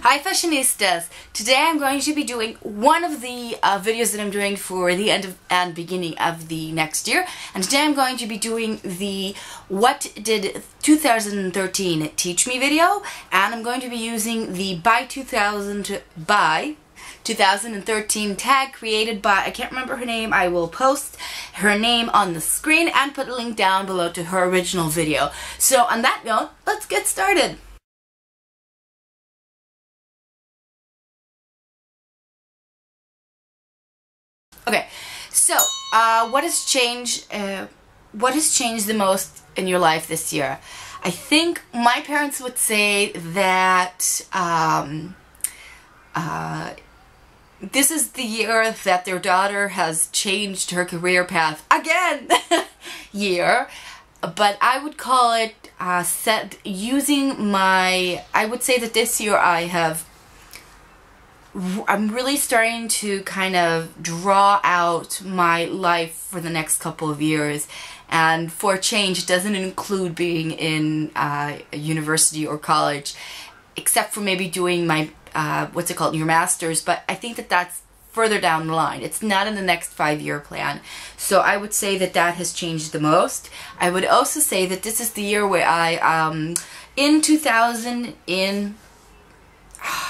Hi fashionistas! Today I'm going to be doing one of the videos that I'm doing for the end of and beginning of the next year, and today I'm going to be doing the What Did 2013 Teach Me video, and I'm going to be using the by 2013 tag created by, I can't remember her name. I will post her name on the screen and put a link down below to her original video. So on that note, let's get started. Okay, so what has changed the most in your life this year? I think my parents would say that this is the year that their daughter has changed her career path again year, but I would call it I would say that this year I'm really starting to kind of draw out my life for the next couple of years, and for a change it doesn't include being in a university or college, except for maybe doing my what's it called, your master's, but I think that that's further down the line. It's not in the next 5-year plan. So I would say that that has changed the most. I would also say that this is the year where I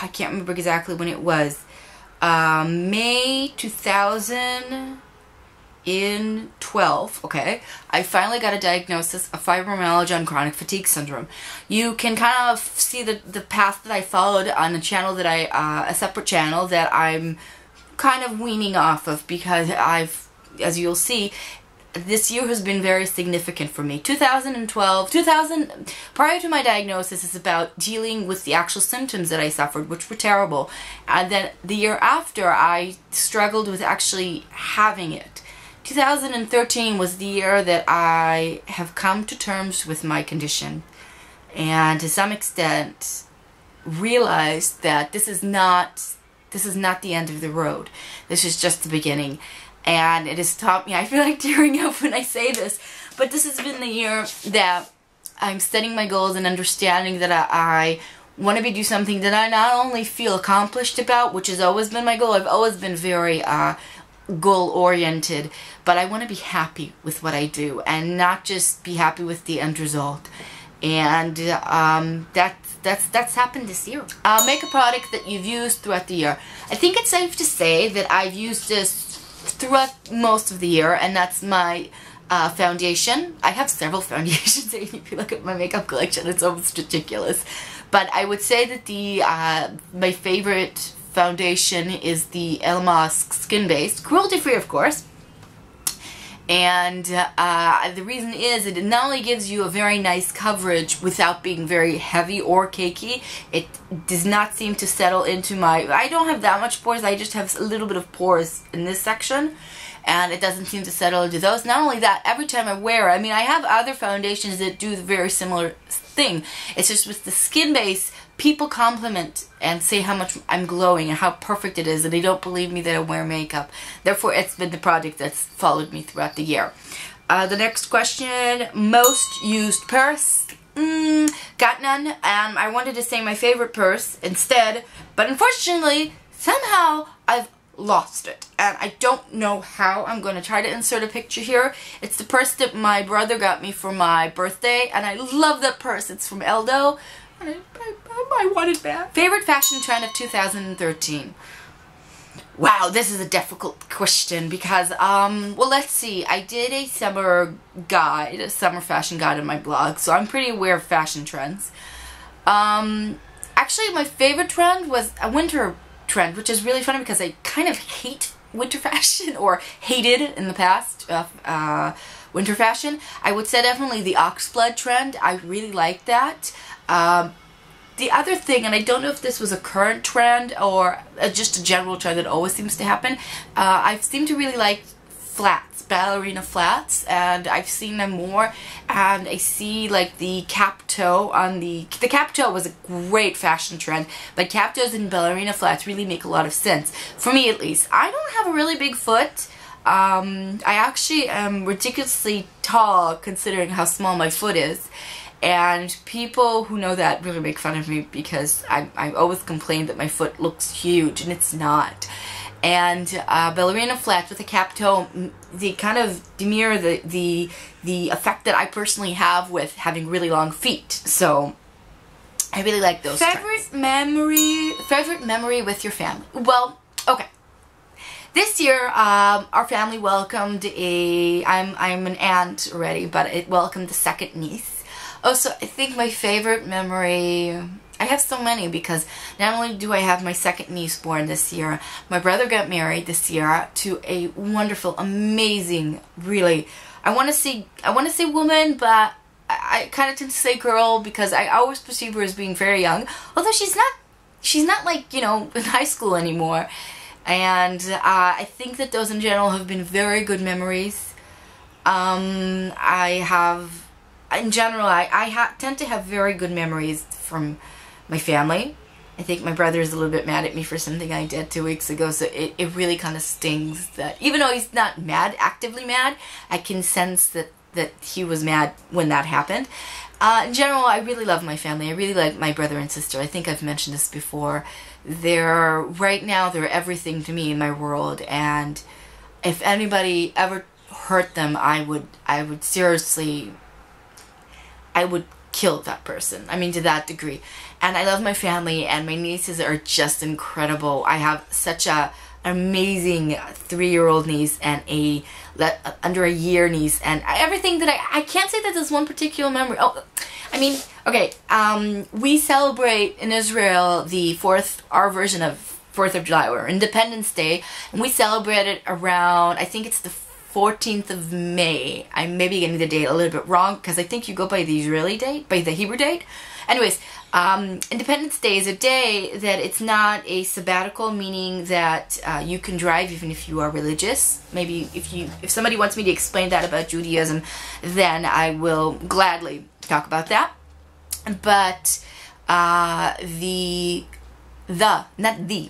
I can't remember exactly when it was, May 2012, okay, I finally got a diagnosis of fibromyalgia and chronic fatigue syndrome. You can kind of see the path that I followed on a channel that a separate channel that I'm kind of weaning off of, because as you'll see, this year has been very significant for me. 2012, prior to my diagnosis, is about dealing with the actual symptoms that I suffered, which were terrible. And then the year after, I struggled with actually having it. 2013 was the year that I have come to terms with my condition, and to some extent realized that this is not the end of the road. This is just the beginning. And it has taught me, I feel like tearing up when I say this, but this has been the year that I'm setting my goals and understanding that I want to do something that I not only feel accomplished about, which has always been my goal. I've always been very goal-oriented, but I want to be happy with what I do and not just be happy with the end result. And that's happened this year. Make a product that you've used throughout the year. I think it's safe to say that I've used this throughout most of the year, and that's my foundation. I have several foundations. If you look at my makeup collection, it's almost ridiculous. But I would say that my favorite foundation is the El Mosque skin-based, cruelty-free of course. And the reason is that it not only gives you a very nice coverage without being very heavy or cakey, it does not seem to settle into I don't have that much pores, I just have a little bit of pores in this section, and it doesn't seem to settle into those. Not only that, every time I wear it, I mean, I have other foundations that do the very similar thing. It's just with the skin base, people compliment and say how much I'm glowing and how perfect it is, and they don't believe me that I wear makeup. Therefore, it's been the product that's followed me throughout the year. The next question, most used purse. Got none. I wanted to say my favorite purse instead, but unfortunately, somehow I've lost it, and I don't know how. I'm going to try to insert a picture here. It's the purse that my brother got me for my birthday, and I love that purse. It's from Eldo. I want it back. Favorite fashion trend of 2013. Wow, this is a difficult question because, well, let's see. I did a summer fashion guide on my blog, so I'm pretty aware of fashion trends. Actually, my favorite trend was a winter trend, which is really funny because I kind of hate winter fashion, or hated in the past, winter fashion. I would say definitely the oxblood trend. I really liked that. The other thing, and I don't know if this was a current trend or just a general trend that always seems to happen, I seem to really like flats, ballerina flats, and I've seen them more, and I see like the cap toe on the cap toe was a great fashion trend, but cap toes and ballerina flats really make a lot of sense, for me at least. I don't have a really big foot. I actually am ridiculously tall considering how small my foot is. And people who know that really make fun of me because I always complain that my foot looks huge, and it's not. And ballerina flats with a cap toe, they kind of demur the effect that I personally have with having really long feet. So I really like those. Favorite memory with your family. Well, okay. This year, our family welcomed I'm an aunt already, but it welcomed a second niece. Also, I think my favorite memory, I have so many because not only do I have my second niece born this year, my brother got married this year to a wonderful, amazing, really, I want to say woman, but I kind of tend to say girl because I always perceive her as being very young, although she's not like, you know, in high school anymore. And I think that those in general have been very good memories. I tend to have very good memories from my family. I think my brother is a little bit mad at me for something I did 2 weeks ago, so it really kind of stings that even though he's not mad, actively mad, I can sense that he was mad when that happened. In general, I really love my family. I really like my brother and sister. I think I've mentioned this before. Right now, they're everything to me in my world, and if anybody ever hurt them, I would seriously, I would kill that person. I mean, to that degree. And I love my family, and my nieces are just incredible. I have such an amazing 3-year-old niece and under a year niece, and everything that I can't say that there's one particular memory. Oh, I mean, okay, we celebrate in Israel our version of 4th of July, or Independence Day, and we celebrate it around, I think it's the 14th of May. I may be getting the date a little bit wrong because I think you go by the Israeli date, by the Hebrew date. Anyways, Independence Day is a day that it's not a sabbatical, meaning that you can drive even if you are religious. Maybe if somebody wants me to explain that about Judaism, then I will gladly talk about that. But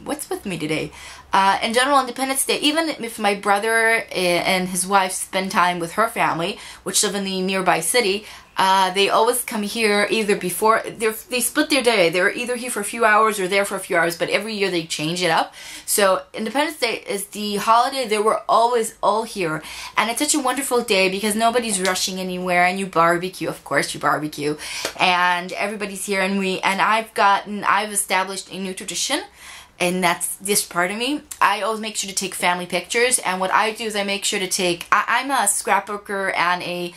what's with me today? In general, Independence Day, even if my brother and his wife spend time with her family, which live in the nearby city, they always come here either before, they split their day. They're either here for a few hours or there for a few hours, but every year they change it up. So Independence Day is the holiday that we're always all here. And it's such a wonderful day because nobody's rushing anywhere, and you barbecue, of course you barbecue, and everybody's here, and I've established a new tradition. And that's this part of me. I always make sure to take family pictures, and what I do is I make sure to take, I'm a scrapbooker and a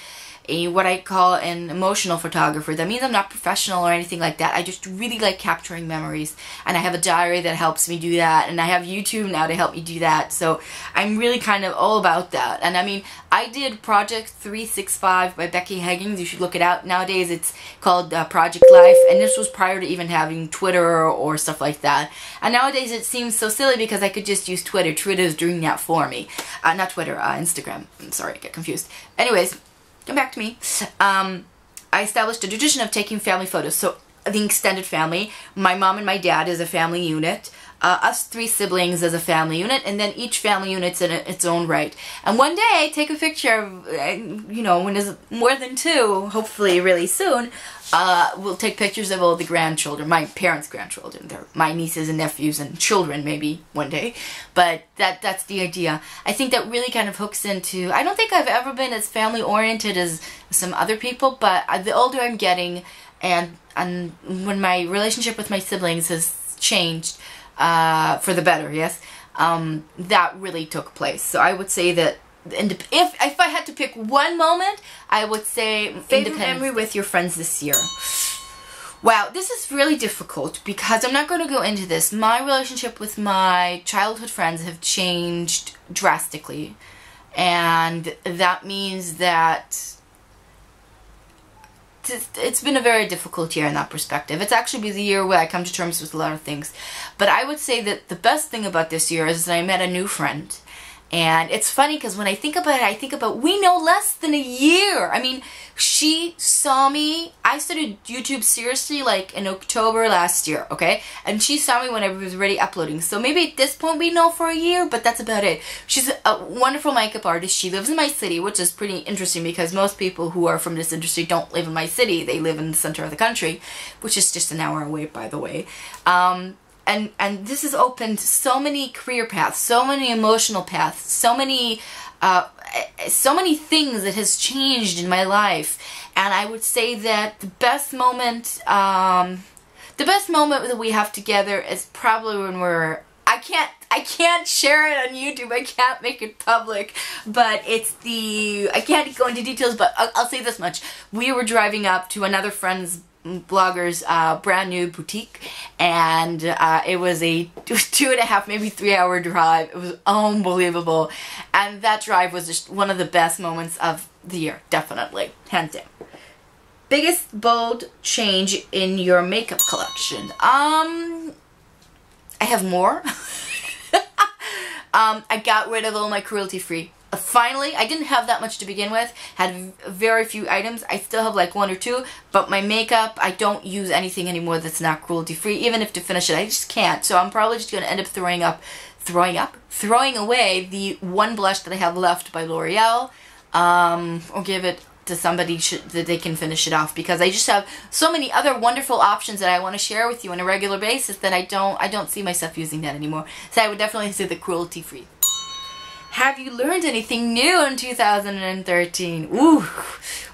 what I call an emotional photographer. That means I'm not professional or anything like that. I just really like capturing memories, and I have a diary that helps me do that, and I have YouTube now to help me do that. So I'm really kind of all about that. And I mean, I did Project 365 by Becky Higgins. You should look it out. Nowadays it's called Project Life, and this was prior to even having Twitter or stuff like that. And nowadays it seems so silly because I could just use Twitter. Twitter's doing that for me. Not Twitter, Instagram. I'm sorry, I get confused. Anyways, come back to me. I established a tradition of taking family photos. So the extended family, my mom and my dad is a family unit, us 3 siblings as a family unit, and then each family unit's in its own right. And one day, take a picture of, you know, when there's more than 2, hopefully really soon, we'll take pictures of all the grandchildren, my parents' grandchildren, my nieces and nephews and children maybe one day. But that's the idea. I think that really kind of hooks into, I don't think I've ever been as family oriented as some other people, but the older I'm getting, and when my relationship with my siblings has changed for the better, yes, that really took place. So I would say that if I had to pick one moment, I would say favorite memory with your friends this year. Wow, this is really difficult because I'm not going to go into this. My relationship with my childhood friends have changed drastically, and that means that it's been a very difficult year in that perspective. It's actually been the year where I come to terms with a lot of things. But I would say that the best thing about this year is that I met a new friend. And it's funny because when I think about it, I think about we know less than a year. I mean, She saw me, I started YouTube seriously like in October last year, okay? And she saw me when I was already uploading. So maybe at this point we know for a year, but that's about it. She's a wonderful makeup artist. She lives in my city, which is pretty interesting because most people who are from this industry don't live in my city. They live in the center of the country, which is just an hour away, by the way. And this has opened so many career paths, so many emotional paths, so many things that has changed in my life. And I would say that the best moment that we have together is probably when I can't share it on YouTube, I can't make it public, but I can't go into details, but I'll say this much. We were driving up to another friend's blogger's brand new boutique, and it was a 2.5, maybe 3 hour drive. It was unbelievable, and that drive was just one of the best moments of the year, definitely, hands down. Biggest bold change in your makeup collection? I have more. I got rid of all my cruelty-free. Finally, I didn't have that much to begin with, had very few items. I still have like 1 or 2, but my makeup, I don't use anything anymore that's not cruelty-free. Even if to finish it, I just can't. So I'm probably just going to end up throwing away the one blush that I have left by L'Oreal, or give it to somebody that they can finish it off, because I just have so many other wonderful options that I want to share with you on a regular basis that I don't see myself using that anymore. So I would definitely say the cruelty-free. Have you learned anything new in 2013? Ooh,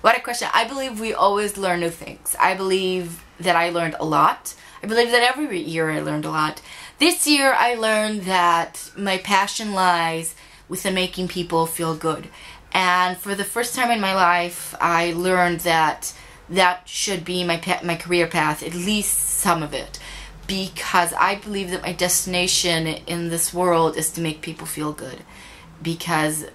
what a question. I believe we always learn new things. I believe that I learned a lot. I believe that every year I learned a lot. This year I learned that my passion lies within making people feel good. And for the first time in my life, I learned that that should be my career path, at least some of it. Because I believe that my destination in this world is to make people feel good. Because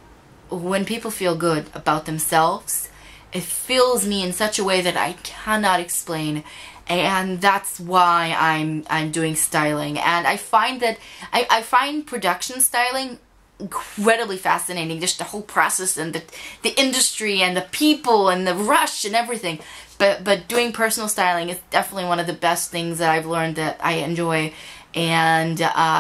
when people feel good about themselves, it fills me in such a way that I cannot explain, and that's why I'm doing styling. And I find that I find production styling incredibly fascinating, just the whole process and the industry and the people and the rush and everything. But doing personal styling is definitely one of the best things that I've learned that I enjoy, and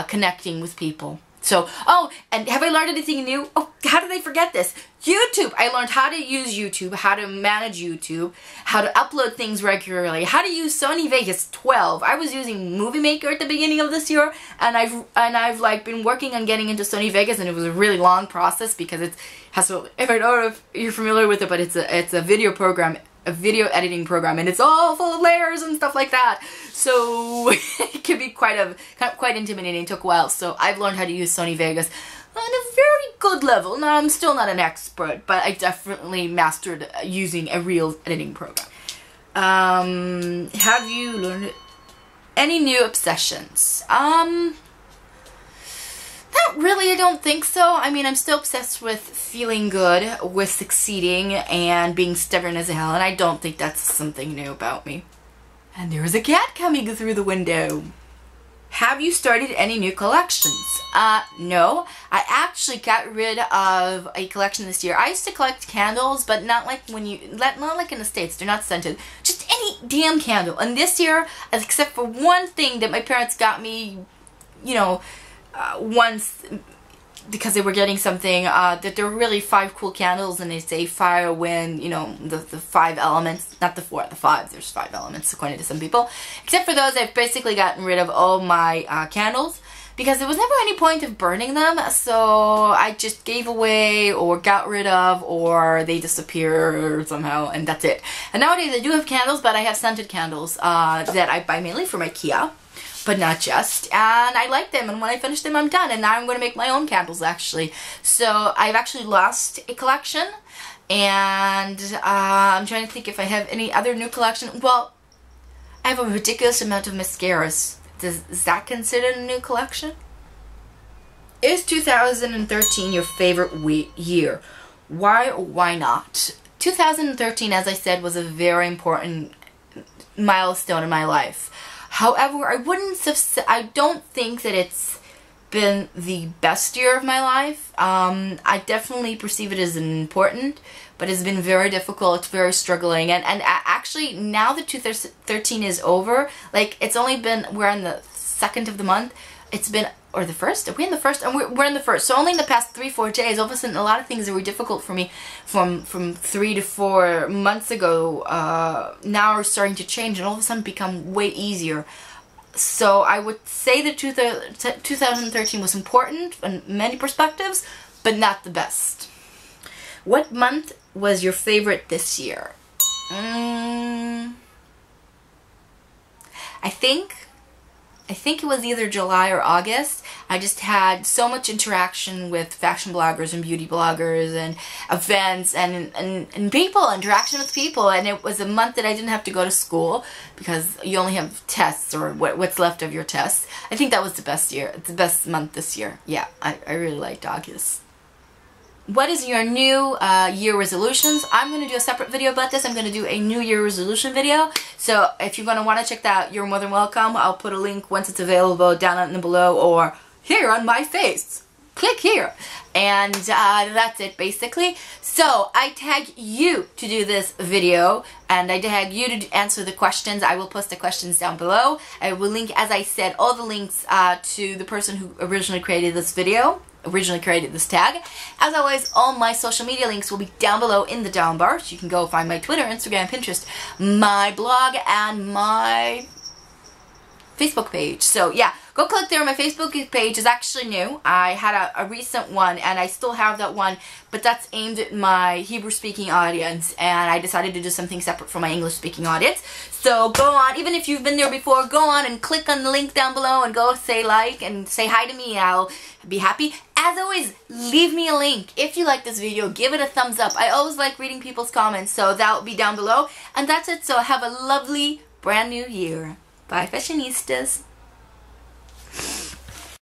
connecting with people. So, oh, and have I learned anything new? Oh, how did I forget this? YouTube! I learned how to use YouTube, how to manage YouTube, how to upload things regularly, how to use Sony Vegas 12. I was using Movie Maker at the beginning of this year, and I've like been working on getting into Sony Vegas, and it was a really long process because it has to, I don't know if you're familiar with it, but it's a video program, a video editing program, and it's all full of layers and stuff like that. So it can be quite intimidating. It took a while. So I've learned how to use Sony Vegas on a very good level. Now I'm still not an expert, but I definitely mastered using a real editing program. Have you learned any new obsessions? Not really, I don't think so. I mean, I'm still obsessed with feeling good, with succeeding, and being stubborn as hell, and I don't think that's something new about me. And there's a cat coming through the window. Have you started any new collections? No. I actually got rid of a collection this year. I used to collect candles, but not like not like in the States. They're not scented. Just any damn candle. And this year, except for one thing that my parents got me, you know, once, because they were getting something, that there were really 5 cool candles, and they say fire, wind, you know, the 5 elements, not the 4, the 5, there's 5 elements according to some people. Except for those, I've basically gotten rid of all my candles, because there was never any point of burning them, so I just gave away, or got rid of, or they disappear somehow, and that's it. And nowadays I do have candles, but I have scented candles that I buy mainly from IKEA. But not just, and I like them, and when I finish them I'm done, and now I'm going to make my own candles actually. So I've actually lost a collection, and I'm trying to think if I have any other new collection. Well, I have a ridiculous amount of mascaras. Is that considered a new collection? Is 2013 your favorite year? Why or why not? 2013, as I said, was a very important milestone in my life. However, I don't think that it's been the best year of my life. I definitely perceive it as important, but it's been very difficult, very struggling. And actually, now that 2013 is over, like, it's only been, we're in the 2nd of the month, it's been, or the 1st? Are we in the 1st? And we're in the 1st. So only in the past 3-4 days, all of a sudden, a lot of things that were difficult for me from 3 to 4 months ago, now are starting to change and all of a sudden become way easier. So I would say that 2013 was important in many perspectives, but not the best. What month was your favorite this year? I think it was either July or August. I just had so much interaction with fashion bloggers and beauty bloggers and events and people, interaction with people, and it was a month that I didn't have to go to school because you only have tests or what's left of your tests. I think that was the best month this year. Yeah, I really liked August. What is your new year resolutions? I'm going to do a separate video about this. I'm going to do a new year resolution video. So if you're going to want to check that out, you're more than welcome. I'll put a link once it's available down in the below or here on my face. Click here. And that's it basically. So I tag you to do this video and I tag you to answer the questions. I will post the questions down below. I will link, as I said, all the links to the person who originally created this video. Originally created this tag. As always, all my social media links will be down below in the down bar, so you can go find my Twitter, Instagram, Pinterest, my blog, and my Facebook page. So yeah, go click there. My Facebook page is actually new. I had a recent one and I still have that one, but that's aimed at my Hebrew speaking audience, and I decided to do something separate for my English speaking audience. So go on, even if you've been there before, go on and click on the link down below and go say like and say hi to me. I'll be happy. As always, leave me a link. If you like this video, give it a thumbs up. I always like reading people's comments, so that will be down below. And that's it. So have a lovely brand new year. Bye, fashionistas.